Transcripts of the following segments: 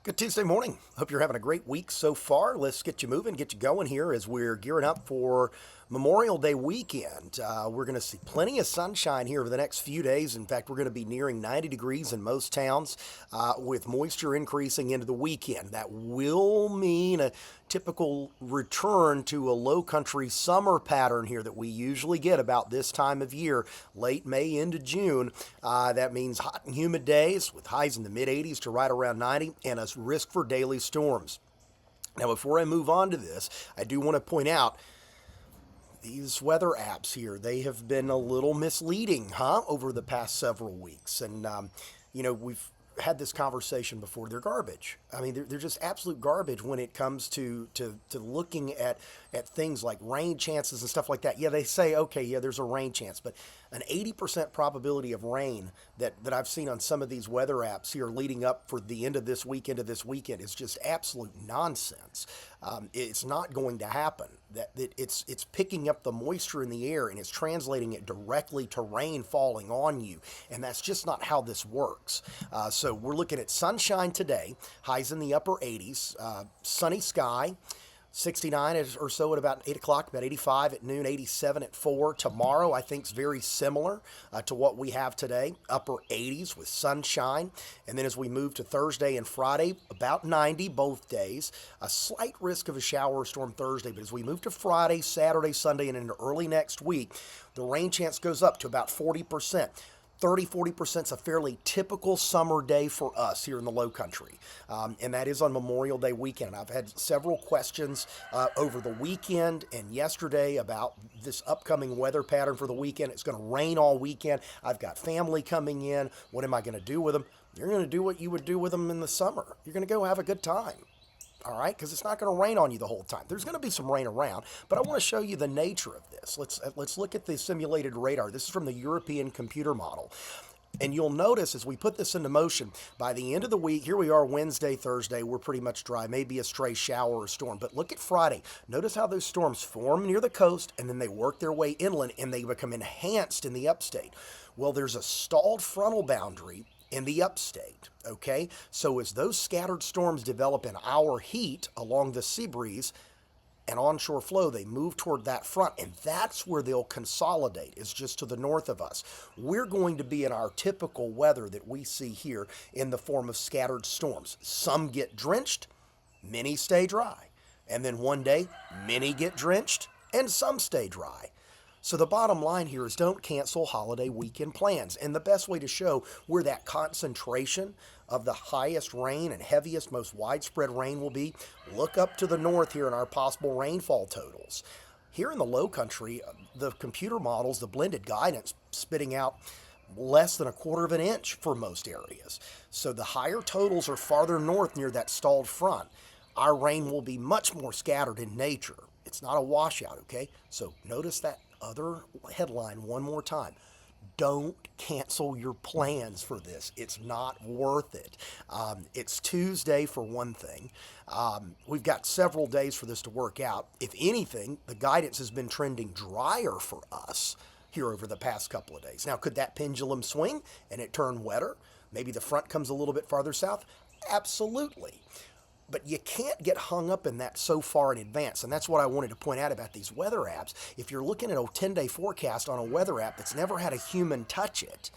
Good Tuesday morning. Hope you're having a great week so far. Let's get you moving, get you going here as we're gearing up for Memorial Day weekend. We're going to see plenty of sunshine here over the next few days. In fact, we're going to be nearing 90 degrees in most towns with moisture increasing into the weekend. That will mean a typical return to a Lowcountry summer pattern here that we usually get about this time of year, late May into June. That means hot and humid days with highs in the mid 80s to right around 90 and a risk for daily storms. Now, before I move on to this, I do want to point out these weather apps here, they have been a little misleading, over the past several weeks. And, we've had this conversation before. They're garbage. I mean, they're just absolute garbage when it comes to looking at things like rain chances and stuff like that. Yeah, they say, okay, yeah, there's a rain chance, but an 80% probability of rain that I've seen on some of these weather apps here leading up for the end of this week into this weekend is just absolute nonsense. It's not going to happen. It's picking up the moisture in the air and it's translating it directly to rain falling on you, and that's just not how this works. So we're looking at sunshine today, highs in the upper 80s, sunny sky. 69 or so at about 8 o'clock, about 85 at noon, 87 at 4. Tomorrow, I think, is very similar to what we have today, upper 80s with sunshine. And then as we move to Thursday and Friday, about 90 both days. A slight risk of a shower or storm Thursday, but as we move to Friday, Saturday, Sunday, and into early next week, the rain chance goes up to about 40%. 30-40% is a fairly typical summer day for us here in the Lowcountry, and that is on Memorial Day weekend. I've had several questions over the weekend and yesterday about this upcoming weather pattern for the weekend. It's going to rain all weekend. I've got family coming in. What am I going to do with them? You're going to do what you would do with them in the summer. You're going to go have a good time. All right, because it's not going to rain on you the whole time. There's going to be some rain around, but I want to show you the nature of this. Let's look at the simulated radar. This is from the European computer model. And you'll notice as we put this into motion, by the end of the week, here we are Wednesday, Thursday, we're pretty much dry, maybe a stray shower or storm. But look at Friday. Notice how those storms form near the coast and then they work their way inland and they become enhanced in the upstate. Well, there's a stalled frontal boundary in the upstate, okay? So as those scattered storms develop in our heat along the sea breeze and onshore flow, they move toward that front, and that's where they'll consolidate, is just to the north of us. We're going to be in our typical weather that we see here in the form of scattered storms. Some get drenched, many stay dry. And then one day, many get drenched, and some stay dry. So the bottom line here is don't cancel holiday weekend plans. And the best way to show where that concentration of the highest rain and heaviest, most widespread rain will be, look up to the north here in our possible rainfall totals. Here in the Lowcountry, the computer models, the blended guidance, spitting out less than 1/4 of an inch for most areas. So the higher totals are farther north near that stalled front. Our rain will be much more scattered in nature. It's not a washout, okay? So notice that other headline one more time. Don't cancel your plans for this. It's not worth it. It's Tuesday for one thing. We've got several days for this to work out. If anything, the guidance has been trending drier for us here over the past couple of days. Now, could that pendulum swing and it turn wetter? Maybe the front comes a little bit farther south? Absolutely. But you can't get hung up in that so far in advance. And that's what I wanted to point out about these weather apps. If you're looking at a 10-day forecast on a weather app that's never had a human touch it,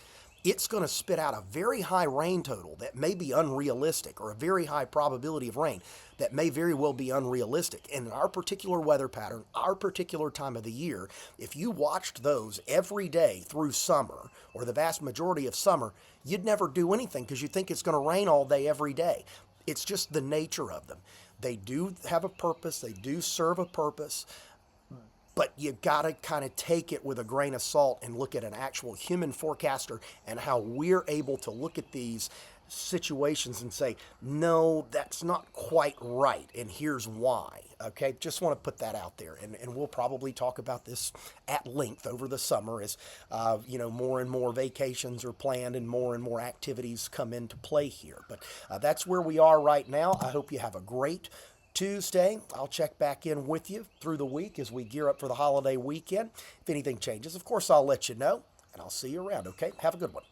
it's going to spit out a very high rain total that may be unrealistic, or a very high probability of rain that may very well be unrealistic. And in our particular weather pattern, our particular time of the year, if you watched those every day through summer, or the vast majority of summer, you'd never do anything because you think it's going to rain all day every day. It's just the nature of them. They do have a purpose. They do serve a purpose. But you got to kind of take it with a grain of salt and look at an actual human forecaster and how we're able to look at these situations and say, no, that's not quite right, and here's why. Okay, just want to put that out there, and we'll probably talk about this at length over the summer as more and more vacations are planned and more activities come into play here. But that's where we are right now. I hope you have a great Tuesday. I'll check back in with you through the week as we gear up for the holiday weekend. If anything changes, of course, I'll let you know, and I'll see you around. Okay, have a good one.